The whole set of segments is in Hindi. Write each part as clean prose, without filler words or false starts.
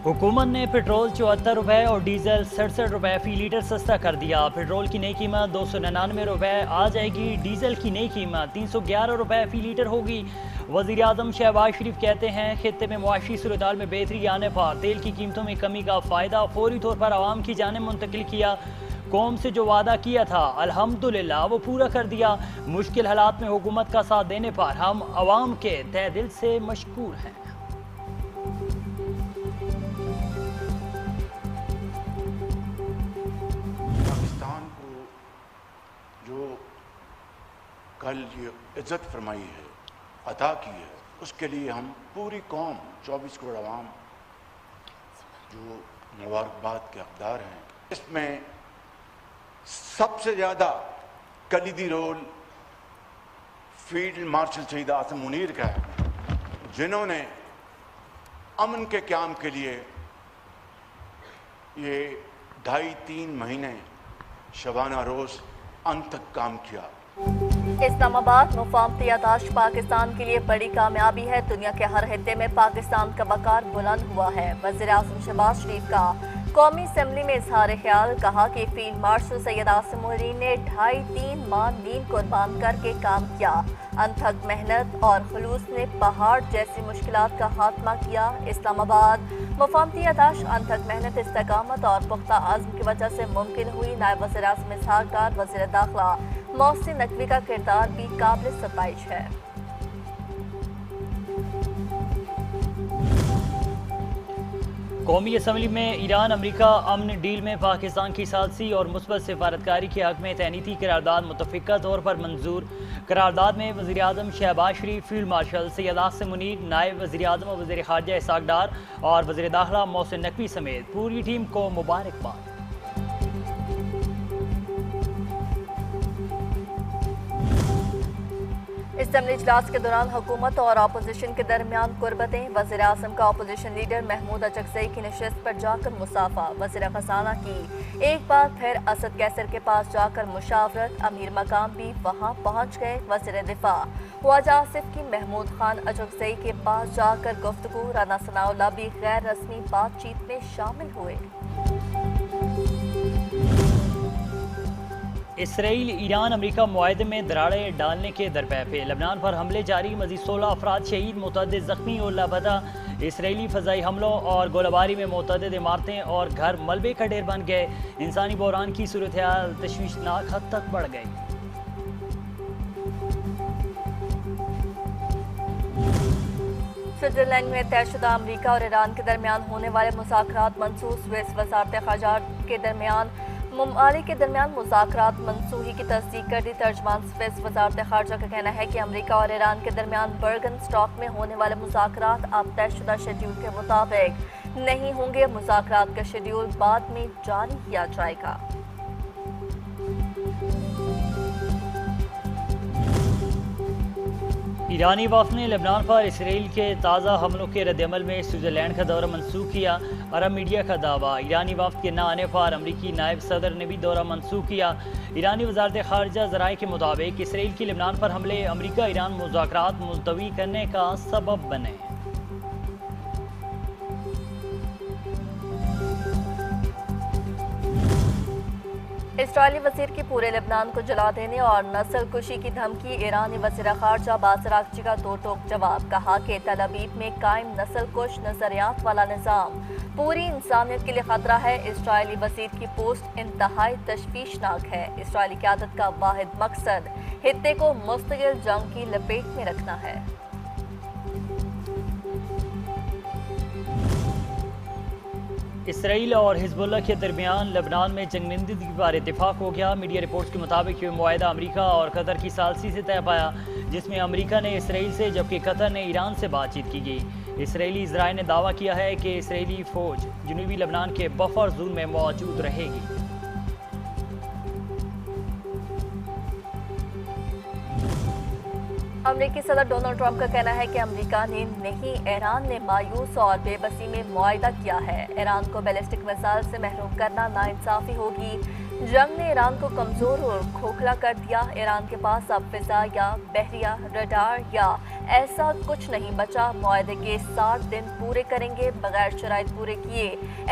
हुकूमत ने पेट्रोल 74 रुपये और डीजल 67 रुपये फ़ी लीटर सस्ता कर दिया। पेट्रोल की नई कीमत 299 रुपये आ जाएगी। डीजल की नई कीमत 311 रुपये फ़ी लीटर होगी। वज़ीर आज़म शहबाज शरीफ कहते हैं खित्ते में मुआशी सूरत में बेहतरी आने पर तेल की कीमतों में कमी का फ़ायदा फौरी तौर पर आवाम की जानिब मुंतकिल किया। कौम से जो वादा किया था अल्हम्दुलिल्लाह वो पूरा कर दिया। मुश्किल हालात में हुकूमत का साथ देने पर हम आवाम के तहे दिल से मशकूर हैं। पाकिस्तान को जो कल ये इज्जत फरमाई है, अता की है, उसके लिए हम पूरी कौम 24 करोड़ आवाम जो मुबारकबाद के हकदार हैं। इसमें सबसे ज़्यादा कलीदी रोल फील्ड मार्शल शहीद आसिम मुनीर का है, जिन्होंने अमन के क़याम के लिए ये 2.5-3 महीने शबाना रोज़ अंत तक काम किया। इस्लामाबाद मुफाहमती यादाश्त पाकिस्तान के लिए बड़ी कामयाबी है। दुनिया के हर हिस्से में पाकिस्तान का वक़ार बुलंद हुआ है। वज़ीर आज़म शहबाज शरीफ का कौमी असम्बली में इजहार ख्याल, कहा कि फील्ड मार्शल सैयद आसिम मुनीर ने 2.5-3 माह नींद कुर्बान करके काम किया। अनथक मेहनत और खुलूस ने पहाड़ जैसी मुश्किलात का खात्मा किया। इस्लामाबाद मुफाहमती यादाश्त अनथक मेहनत, इस्तकामत और पुख्ता आज़म की वजह से मुमकिन हुई। नायब वज़ीर आज़म इसहाक डार, वज़ीर दाखिला मोहसिन नकवी का किरदार भी काबिल सताइश है। कौमी असम्बली में ईरान अमरीका अमन डील में पाकिस्तान की सालसी और मुस्बत सिफारतकारी के हक में तैनीती करारदाद मुतफ़िका तौर पर मंजूर। करारदाद में वज़ीर आज़म शहबाज शरीफ, फील्ड मार्शल सैयद आसिम मुनीर, नायब वज़ीर आज़म और वज़ीर ख़ारजा इसहाक डार और वज़ीर दाखिला मोहसिन नकवी समेत पूरी टीम को मुबारकबाद। असम्बली इजलास के दौरान हुकूमत और अपोजिशन के दरमियान कुर्बतें। वज़ीर आज़म का अपोजिशन लीडर महमूद अचकज़ई की नशिस्त पर जाकर मुसाफा। वज़ीर ख़ज़ाना की एक बार फिर असद कैसर के पास जाकर मुशावरत। अमीर मकाम भी वहाँ पहुँच गए। वज़ीर दिफा ख्वाजा आसिफ की महमूद खान अचकज़ई के पास जाकर गुफ्तगू। राना सनाउल्लाह भी गैर रस्मी बातचीत में शामिल हुए। इसराइल ईरान अमरीका मुआहदे में दरारें डालने के दरपे पे। लबनान पर हमले जारी, मज़ीद 16 अफराद शहीद, मुतअद्दिद ज़ख्मी और लापता। इसराइली फ़ज़ाई हमलों और गोलाबारी में मुतअद्दिद इमारतें और घर मलबे का ढेर बन गए। इंसानी बहरान की सूरत हाल तशवीशनाक हद तक बढ़ गई। स्विट्ज़रलैंड में तयशुदा अमरीका और ईरान के दरमियान होने वाले मुज़ाकरात मनसूख। स्विस वज़ारत ख़ारजा के दरमियान ममालिक के दरमियान मुज़ाकरात मनसूखी की तस्दीक कर दी। तर्जमान स्विस वज़ारत ख़ारजा का कहना है कि अमरीका और ईरान के दरमियान बर्गन स्टॉक में होने वाले मुज़ाकरात अब तयशुदा शेड्यूल के मुताबिक नहीं होंगे। मुज़ाकरात का शेड्यूल बाद में जारी किया जाएगा। ईरानी वफ़द ने लेबनान पर इसराइल के ताज़ा हमलों के रद्दअमल में स्विट्ज़रलैंड का दौरा मनसूख किया। अरब मीडिया का दावा, ईरानी वफ़द के न आने पर अमरीकी नायब सदर ने भी दौरा मनसूख किया। ईरानी वज़ारत ख़ारजा ज़राए के मुताबिक इसराइल की लेबनान पर हमले अमरीका ईरान मुज़ाकरात मुलतवी करने का सबब बने। इसराइली वज़ीर की पूरे लेबनान को जला देने और नस्ल कुशी की धमकी। ईरानी वज़ीर ख़ारजा अब्बास अराग़ची का दो टोक जवाब, कहा कि तल अवीव में कायम नस्ल कुश नज़रियात वाला निज़ाम पूरी इंसानियत के लिए खतरा है। इसराइली वज़ीर की पोस्ट इंतहाई तशवीशनाक है। इसराइली क़यादत का वाहिद मकसद हित्ते को मुस्तकिल जंग की लपेट में रखना है। इसराइल और हिजबुल्लाह के दरमियान लेबनान में जंगबंदी पर इत्तेफाक हो गया। मीडिया रिपोर्ट्स के मुताबिक ये मुआहदा अमरीका और कतर की सालसी से तय पाया, जिसमें अमरीका ने इसराइल से जबकि कतर ने ईरान से बातचीत की गई। इसराइली इज़राइल ने दावा किया है कि इसराइली फ़ौज जनूबी लेबनान के बफर जोन में मौजूद रहेगी। अमरीकी सदर डोनाल्ड ट्रंप का कहना है कि अमरीका ने नहीं, ईरान ने मायूस और बेबसी में मुआहदा किया है। ईरान को बैलिस्टिक मिसाइल से महरूम करना नाइंसाफ़ी होगी। जंग ने ईरान को कमजोर और खोखला कर दिया। ईरान के पास अब फिजा या बहरिया रडार या ऐसा कुछ नहीं बचा। मुआहदे के 60 दिन पूरे करेंगे, बगैर शराइत पूरे किए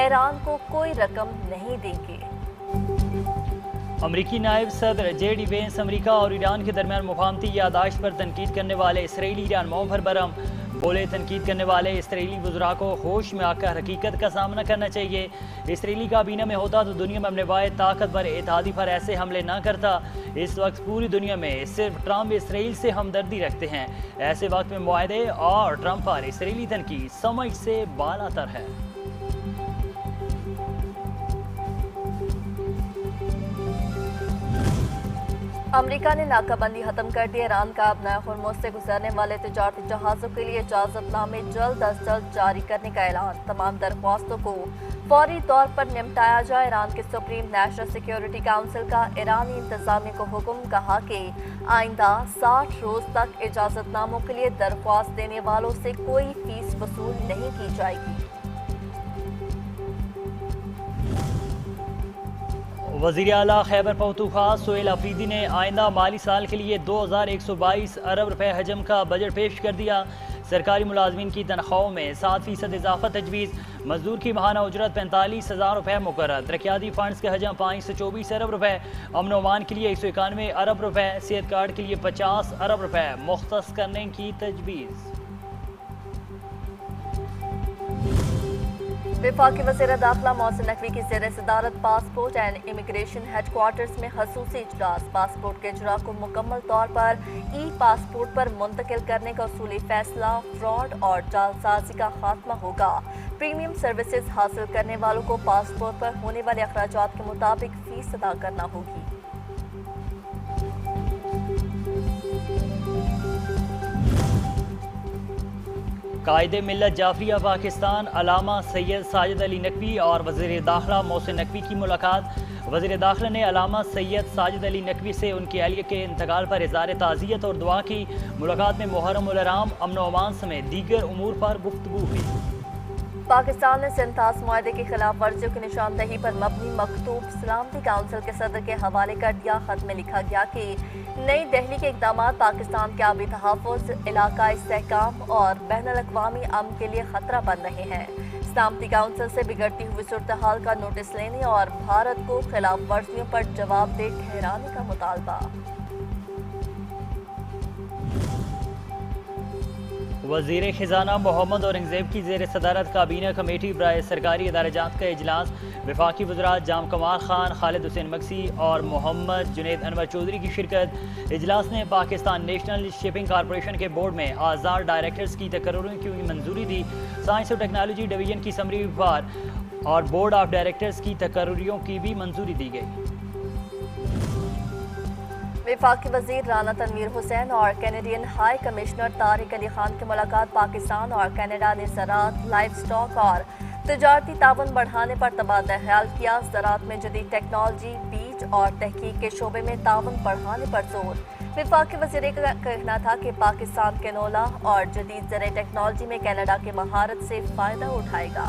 ईरान को कोई रकम नहीं देंगे। अमरीकी नायब सदर JD वेंस अमरीका और ईरान के दरमियान मुफाहमती यादाश्त पर तनकीद करने वाले इसराइली ईरान मुंह भर बरम बोले। तनकीद करने वाले इसराइली वज़रा को होश में आकर हकीकत का सामना करना चाहिए। इसराइली काबीना में होता तो दुनिया में अपने वाहिद ताकतवर इत्तेहादी पर ऐसे हमले न करता। इस वक्त पूरी दुनिया में सिर्फ ट्रंप इसराइल से हमदर्दी रखते हैं। ऐसे वक्त में मुआहदे और ट्रंप पर इसराइली तनकीद समझ से बालातर है। अमेरिका ने नाकाबंदी खत्म कर दी। ईरान का अब नया हुर्मुज़ से गुजरने वाले तिजारती जहाज़ों के लिए इजाज़तनामे जल्द अज जल्द जारी करने का ऐलान। तमाम दरख्वास्तों को फौरी तौर पर निपटाया जाए। ईरान के सुप्रीम नेशनल सिक्योरिटी काउंसिल का ईरानी इंतजामिया को हुक्म, कहा कि आइंदा 60 रोज तक इजाज़तनामों के लिए दरख्वास्त देने वालों से कोई फीस वसूल नहीं की जाएगी। वज़ीर आला खैबर पख्तूनख्वा सोहेल अफरीदी ने आइंदा माली साल के लिए 2122 अरब रुपए हजम का बजट पेश कर दिया। सरकारी मुलाजमीन की तनख्वाहों में 7% इजाफा तजवीज़। मजदूर की माहाना उजरत 45,000 रुपये मुकर्रर। तरक्याती फंड्स के हजम 524 अरब रुपए। अमन ओमान के लिए 191 अरब रुपए। सेहत कार्ड के लिए 50 अरब रुपए मुख्तस करने की तजवीज़। वफाकी वज़ीर दाखिला मोहसिन नकवी की ज़ेर सदारत पासपोर्ट एंड इमिग्रेशन हेडक्वार्टर्स में खसूसी इजलास। पासपोर्ट के इजरा को मुकम्मल तौर पर ई-पासपोर्ट पर मुंतकिल करने का उसूली फैसला। फ्रॉड और जालसाजी का खात्मा होगा। प्रीमियम सर्विसेज हासिल करने वालों को पासपोर्ट पर होने वाले अखराजात के मुताबिक फीस अदा करना होगी। कायदे मिल्लत जाफरिया पाकिस्तान अलामा सैयद साजिद अली नकवी और वज़ीर दाखिला मोहसिन नकवी की मुलाकात। वज़ीर दाखिला ने अलामा सैयद साजिद अली नकवी से उनकी अहलिया के इंतकाल पर इज़हार ताज़ियत और दुआ की। मुलाकात में मुहर्रम उल हराम, अमन व अमान समेत दीगर उमूर पर गुफ्तगू हुई। पाकिस्तान ने सिंथास मुआहदे की खिलाफ वर्जियों की निशानदही पर मबनी मकतूब सलामती काउंसिल के सदर के हवाले कर दिया। खत में लिखा गया कि नई दिल्ली के इकदाम पाकिस्तान के आबी तहफ़्फ़ुज़, इलाकाई इस्तेहकाम और बैनुल-अक़वामी अमन के लिए खतरा बन रहे हैं। सलामती काउंसिल से बिगड़ती हुई सूरत हाल का नोटिस लेने और भारत को खिलाफ वर्जियों पर जवाबदेह ठहराने का मुतालबा। वज़ीर ख़ज़ाना मोहम्मद औरंगज़ेब की ज़ेर सदारत काबीना कमेटी बराए सरकारी इदारेजात का इजलास। वफाकी वज़रा जाम कमाल खान, खालिद हुसैन मक्सी और मोहम्मद जुनैद अनवर चौधरी की शिरकत। इजलास ने पाकिस्तान नेशनल शिपिंग कॉरपोरेशन के बोर्ड में आज़ाद डायरेक्टर्स की तकर्रुर की मंजूरी दी। साइंस और टेक्नोलॉजी डिवीजन की समरी विभाग और बोर्ड ऑफ डायरेक्टर्स की तकर्रुरियों की भी मंजूरी दी गई। वफाकी वज़ीर राना तनवीर हुसैन और Canadian high commissioner Tariq Ali Khan की मुलाकात। पाकिस्तान और कनाडा ने ज़राअत, लाइव स्टॉक और तिजारती ताउन बढ़ाने पर तबादला ख्याल किया। ज़राअत में जदीद टेक्नोलॉजी, बीज और तहकीक के शोबे में ताउन बढ़ाने पर जोर। वफाकी वज़ीर का कहना था कि पाकिस्तान कैनोला और जदीद ज़राई टेक्नोलॉजी में कनाडा की महारत से फ़ायदा उठाएगा।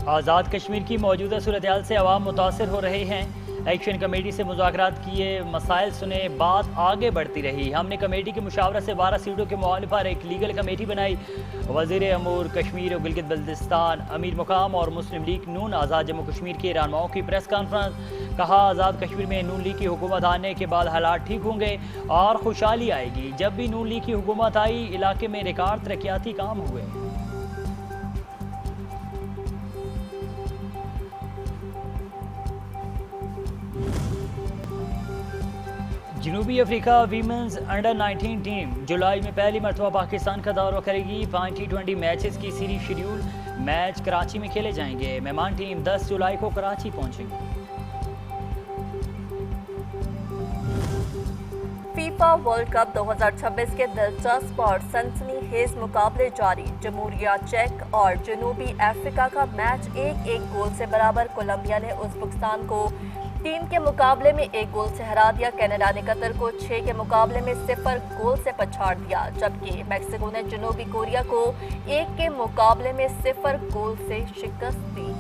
आज़ाद कश्मीर की मौजूदा सूरत-ए-हाल से अवाम मुतासिर हो रहे हैं। एक्शन कमेटी से मुज़ाकरात किए, मसाइल सुने, बात आगे बढ़ती रही। हमने कमेटी की मुशावरत से 12 सीटों के मामले पर एक लीगल कमेटी बनाई। वज़ीर अमूर कश्मीर और गिलगित बल्तिस्तान, अमीर मुकाम और मुस्लिम लीग नून आज़ाद जम्मू कश्मीर के रहनुमाओं की प्रेस कॉन्फ्रेंस। कहा, आज़ाद कश्मीर में नून लीग की हुकूमत आने के बाद हालात ठीक होंगे और खुशहाली आएगी। जब भी नून लीग की हुकूमत आई, इलाके में रिकॉर्ड तरक्याती काम हुए। जनूबी अफ्रीका वीमेंस अंडर 19 टीम जुलाई में पहली मरतबा पाकिस्तान का दौरा करेगी। 5 T20 मैचेस की सीरीज शेड्यूल। मैच कराची में खेले जाएंगे। मेहमान टीम 10 जुलाई को कराची पहुंचेगी। फीफा वर्ल्ड कप 2026 के दिलचस्प और सनसनीखेज मुकाबले जारी। जमहूरिया चेक और जनूबी अफ्रीका का मैच 1-1 गोल से बराबर। कोलंबिया ने उज़्बेकिस्तान को 3 के मुकाबले में 1 गोल से हरा दिया। कनाडा ने कतर को 6 के मुकाबले में 0 गोल से पछाड़ दिया, जबकि मैक्सिको ने जनूबी कोरिया को 1 के मुकाबले में 0 गोल से शिकस्त दी।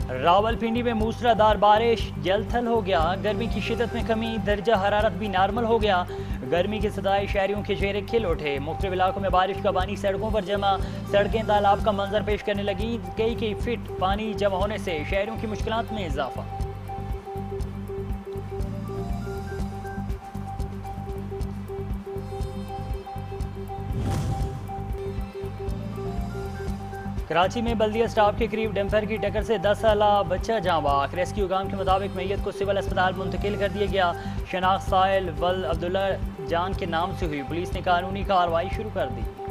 रावलपिंडी में मूसलाधार बारिश, जलथल हो गया। गर्मी की शिदत में कमी, दर्जा हरारत भी नॉर्मल हो गया। गर्मी के सदाए शहरियों के चेहरे खिल उठे। मुख्तलिफ इलाकों में बारिश का पानी सड़कों पर जमा, सड़कें तालाब का मंजर पेश करने लगी। कई फीट पानी जमा होने से शहरियों की मुश्किलात में इजाफा। कराची में बल्दिया स्टाफ के करीब डंपर की टक्कर से 10 साला बच्चा जाँ बाख। रेस्क्यू काम के मुताबिक मैयत को सिविल अस्पताल मुंतकिल कर दिया गया। शनाख्त साहिल वल अब्दुल्ला जान के नाम से हुई। पुलिस ने कानूनी कार्रवाई शुरू कर दी।